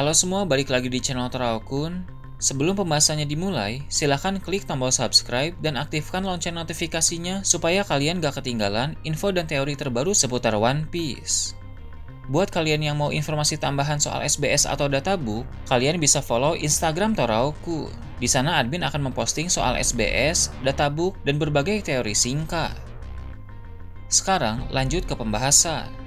Halo semua, balik lagi di channel Teraokun. Sebelum pembahasannya dimulai, silahkan klik tombol subscribe dan aktifkan lonceng notifikasinya supaya kalian gak ketinggalan info dan teori terbaru seputar One Piece. Buat kalian yang mau informasi tambahan soal SBS atau databook, kalian bisa follow Instagram Teraokun. Di sana admin akan memposting soal SBS, databook, dan berbagai teori singkat. Sekarang lanjut ke pembahasan.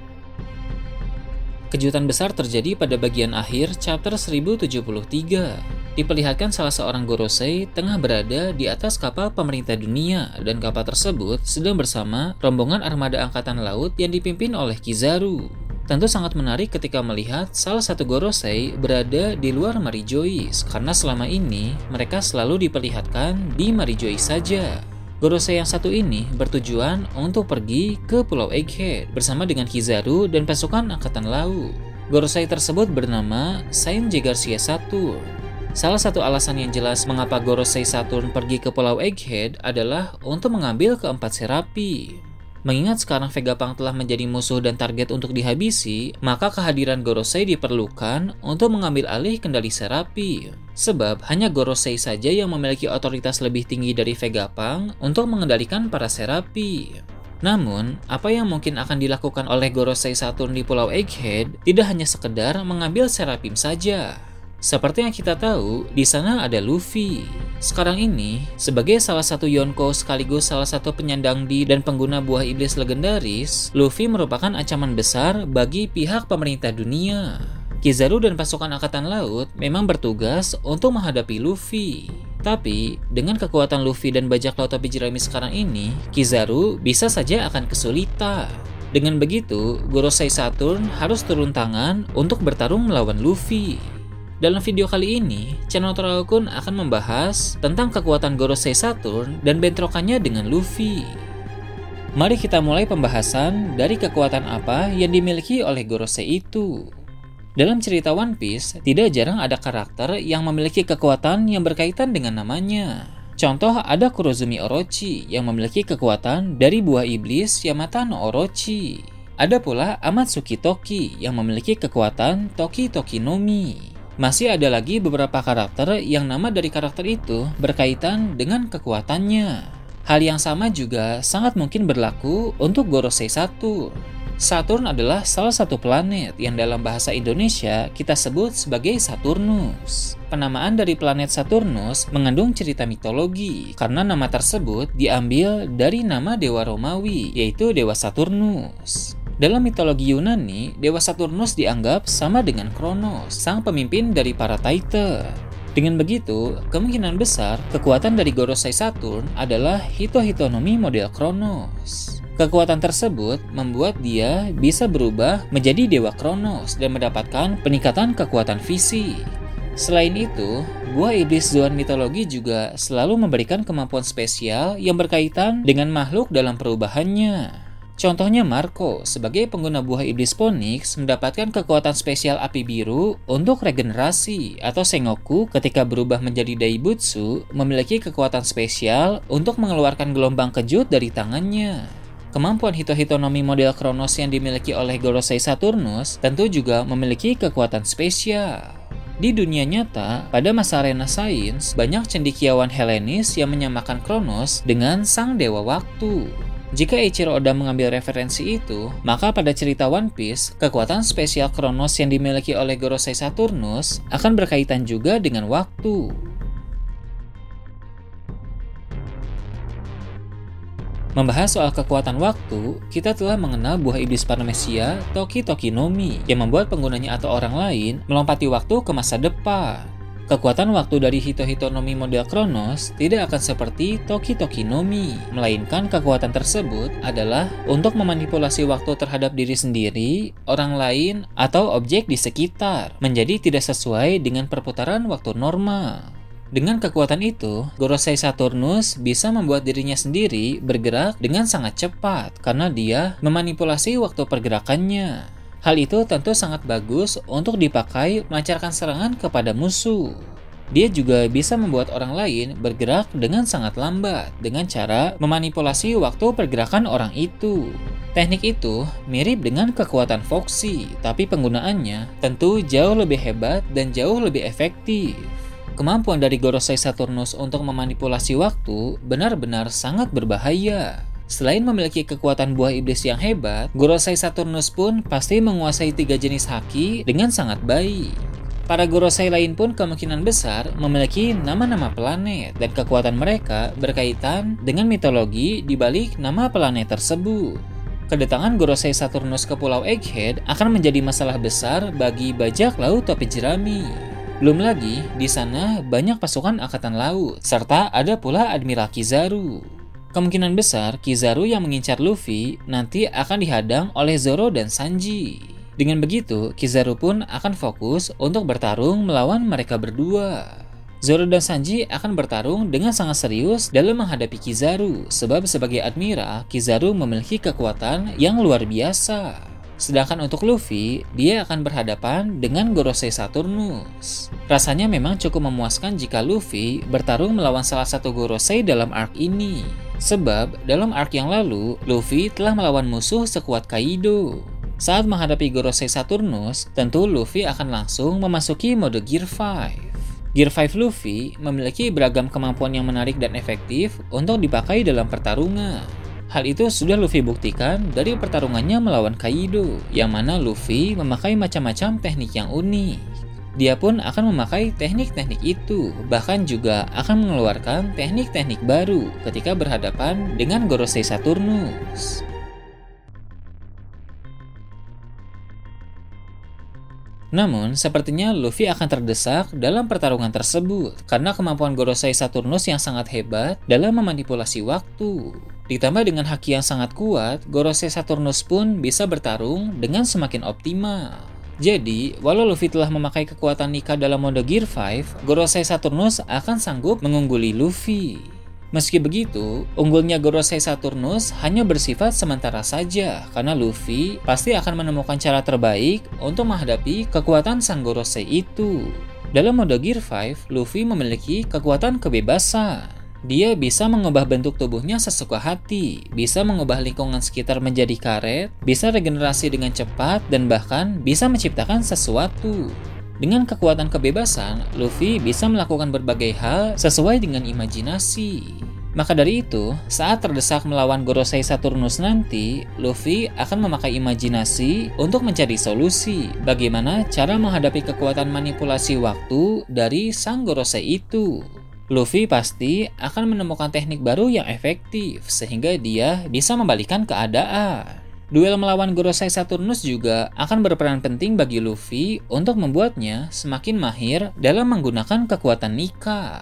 Kejutan besar terjadi pada bagian akhir chapter 1073. Diperlihatkan salah seorang Gorosei tengah berada di atas kapal pemerintah dunia dan kapal tersebut sedang bersama rombongan armada angkatan laut yang dipimpin oleh Kizaru. Tentu sangat menarik ketika melihat salah satu Gorosei berada di luar Mary Joyce karena selama ini mereka selalu diperlihatkan di Mary Joyce saja. Gorosei yang satu ini bertujuan untuk pergi ke Pulau Egghead bersama dengan Kizaru dan pasukan angkatan laut. Gorosei tersebut bernama Saint J. Garcia Saturn. Salah satu alasan yang jelas mengapa Gorosei Saturn pergi ke Pulau Egghead adalah untuk mengambil keempat Serapi. Mengingat sekarang Vegapunk telah menjadi musuh dan target untuk dihabisi, maka kehadiran Gorosei diperlukan untuk mengambil alih kendali Serapi. Sebab hanya Gorosei saja yang memiliki otoritas lebih tinggi dari Vegapunk untuk mengendalikan para Serapi. Namun, apa yang mungkin akan dilakukan oleh Gorosei Saturn di Pulau Egghead tidak hanya sekedar mengambil Serapim saja. Seperti yang kita tahu, di sana ada Luffy. Sekarang ini, sebagai salah satu Yonko sekaligus salah satu penyandang di dan pengguna buah iblis legendaris, Luffy merupakan ancaman besar bagi pihak pemerintah dunia. Kizaru dan pasukan angkatan laut memang bertugas untuk menghadapi Luffy. Tapi, dengan kekuatan Luffy dan bajak laut topi jerami sekarang ini, Kizaru bisa saja akan kesulitan. Dengan begitu, Gorosei Saturn harus turun tangan untuk bertarung melawan Luffy. Dalam video kali ini, channel Teraokun akan membahas tentang kekuatan Gorosei Saturn dan bentrokannya dengan Luffy. Mari kita mulai pembahasan dari kekuatan apa yang dimiliki oleh Gorosei itu. Dalam cerita One Piece, tidak jarang ada karakter yang memiliki kekuatan yang berkaitan dengan namanya. Contoh ada Kurozumi Orochi yang memiliki kekuatan dari buah iblis Yamata no Orochi. Ada pula Amatsuki Toki yang memiliki kekuatan Toki Toki no Mi. Masih ada lagi beberapa karakter yang nama dari karakter itu berkaitan dengan kekuatannya. Hal yang sama juga sangat mungkin berlaku untuk Gorosei Saturn. Saturn adalah salah satu planet yang dalam bahasa Indonesia kita sebut sebagai Saturnus. Penamaan dari planet Saturnus mengandung cerita mitologi karena nama tersebut diambil dari nama dewa Romawi, yaitu Dewa Saturnus. Dalam mitologi Yunani, Dewa Saturnus dianggap sama dengan Kronos, sang pemimpin dari para Titan. Dengan begitu, kemungkinan besar kekuatan dari Gorosei Saturn adalah Hito-Hitonomi model Kronos. Kekuatan tersebut membuat dia bisa berubah menjadi Dewa Kronos dan mendapatkan peningkatan kekuatan fisik. Selain itu, buah iblis Zoan mitologi juga selalu memberikan kemampuan spesial yang berkaitan dengan makhluk dalam perubahannya. Contohnya Marco, sebagai pengguna buah iblis Phoenix, mendapatkan kekuatan spesial api biru untuk regenerasi, atau Sengoku ketika berubah menjadi Daibutsu, memiliki kekuatan spesial untuk mengeluarkan gelombang kejut dari tangannya. Kemampuan Hito-Hitonomi model Kronos yang dimiliki oleh Gorosei Saturnus tentu juga memiliki kekuatan spesial. Di dunia nyata, pada masa Renaissance, banyak cendekiawan Helenis yang menyamakan Kronos dengan sang dewa waktu. Jika Eiichiro Oda mengambil referensi itu, maka pada cerita One Piece, kekuatan spesial Kronos yang dimiliki oleh Gorosei Saturnus akan berkaitan juga dengan waktu. Membahas soal kekuatan waktu, kita telah mengenal buah iblis Paramecia, Toki Toki no Mi, yang membuat penggunanya atau orang lain melompati waktu ke masa depan. Kekuatan waktu dari Hito-Hitonomi model Kronos tidak akan seperti Toki Toki no Mi, melainkan kekuatan tersebut adalah untuk memanipulasi waktu terhadap diri sendiri, orang lain, atau objek di sekitar, menjadi tidak sesuai dengan perputaran waktu normal. Dengan kekuatan itu, Gorosei Saturnus bisa membuat dirinya sendiri bergerak dengan sangat cepat karena dia memanipulasi waktu pergerakannya. Hal itu tentu sangat bagus untuk dipakai melancarkan serangan kepada musuh. Dia juga bisa membuat orang lain bergerak dengan sangat lambat dengan cara memanipulasi waktu pergerakan orang itu. Teknik itu mirip dengan kekuatan Foxy, tapi penggunaannya tentu jauh lebih hebat dan jauh lebih efektif. Kemampuan dari Gorosei Saturnus untuk memanipulasi waktu benar-benar sangat berbahaya. Selain memiliki kekuatan buah iblis yang hebat, Gorosei Saturnus pun pasti menguasai 3 jenis haki dengan sangat baik. Para Gorosei lain pun kemungkinan besar memiliki nama-nama planet, dan kekuatan mereka berkaitan dengan mitologi di balik nama planet tersebut. Kedatangan Gorosei Saturnus ke Pulau Egghead akan menjadi masalah besar bagi bajak laut topi jerami. Belum lagi, di sana banyak pasukan angkatan laut, serta ada pula Admiral Kizaru. Kemungkinan besar Kizaru yang mengincar Luffy nanti akan dihadang oleh Zoro dan Sanji. Dengan begitu, Kizaru pun akan fokus untuk bertarung melawan mereka berdua. Zoro dan Sanji akan bertarung dengan sangat serius dalam menghadapi Kizaru, sebab sebagai admiral, Kizaru memiliki kekuatan yang luar biasa. Sedangkan untuk Luffy, dia akan berhadapan dengan Gorosei Saturnus. Rasanya memang cukup memuaskan jika Luffy bertarung melawan salah satu Gorosei dalam arc ini. Sebab dalam arc yang lalu, Luffy telah melawan musuh sekuat Kaido. Saat menghadapi Gorosei Saturnus, tentu Luffy akan langsung memasuki mode Gear 5. Gear 5 Luffy memiliki beragam kemampuan yang menarik dan efektif untuk dipakai dalam pertarungan. Hal itu sudah Luffy buktikan dari pertarungannya melawan Kaido, yang mana Luffy memakai macam-macam teknik yang unik. Dia pun akan memakai teknik-teknik itu, bahkan juga akan mengeluarkan teknik-teknik baru ketika berhadapan dengan Gorosei Saturnus. Namun, sepertinya Luffy akan terdesak dalam pertarungan tersebut karena kemampuan Gorosei Saturnus yang sangat hebat dalam memanipulasi waktu. Ditambah dengan haki yang sangat kuat, Gorosei Saturnus pun bisa bertarung dengan semakin optimal. Jadi, walau Luffy telah memakai kekuatan Nika dalam mode Gear 5, Gorosei Saturnus akan sanggup mengungguli Luffy. Meski begitu, unggulnya Gorosei Saturnus hanya bersifat sementara saja karena Luffy pasti akan menemukan cara terbaik untuk menghadapi kekuatan sang Gorosei itu. Dalam mode Gear 5, Luffy memiliki kekuatan kebebasan. Dia bisa mengubah bentuk tubuhnya sesuka hati, bisa mengubah lingkungan sekitar menjadi karet, bisa regenerasi dengan cepat, dan bahkan bisa menciptakan sesuatu. Dengan kekuatan kebebasan, Luffy bisa melakukan berbagai hal sesuai dengan imajinasi. Maka dari itu, saat terdesak melawan Gorosei Saturnus nanti, Luffy akan memakai imajinasi untuk mencari solusi bagaimana cara menghadapi kekuatan manipulasi waktu dari sang Gorosei itu. Luffy pasti akan menemukan teknik baru yang efektif sehingga dia bisa membalikkan keadaan. Duel melawan Gorosei Saturnus juga akan berperan penting bagi Luffy untuk membuatnya semakin mahir dalam menggunakan kekuatan Nika.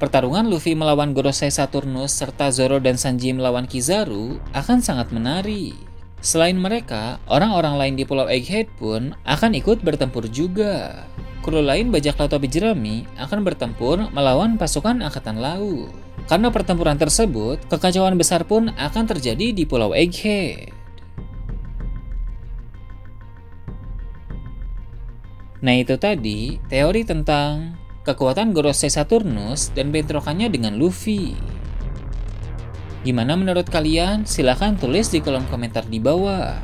Pertarungan Luffy melawan Gorosei Saturnus serta Zoro dan Sanji melawan Kizaru akan sangat menarik. Selain mereka, orang-orang lain di Pulau Egghead pun akan ikut bertempur juga. Kru lain bajak laut topi jerami akan bertempur melawan pasukan angkatan laut. Karena pertempuran tersebut, kekacauan besar pun akan terjadi di Pulau Egghead. Nah, itu tadi teori tentang kekuatan Gorosei Saturnus dan bentrokannya dengan Luffy. Gimana menurut kalian? Silahkan tulis di kolom komentar di bawah.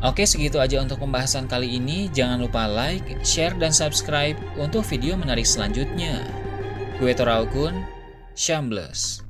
Oke, segitu aja untuk pembahasan kali ini. Jangan lupa like, share, dan subscribe untuk video menarik selanjutnya. Gue Toraukun, Shambles.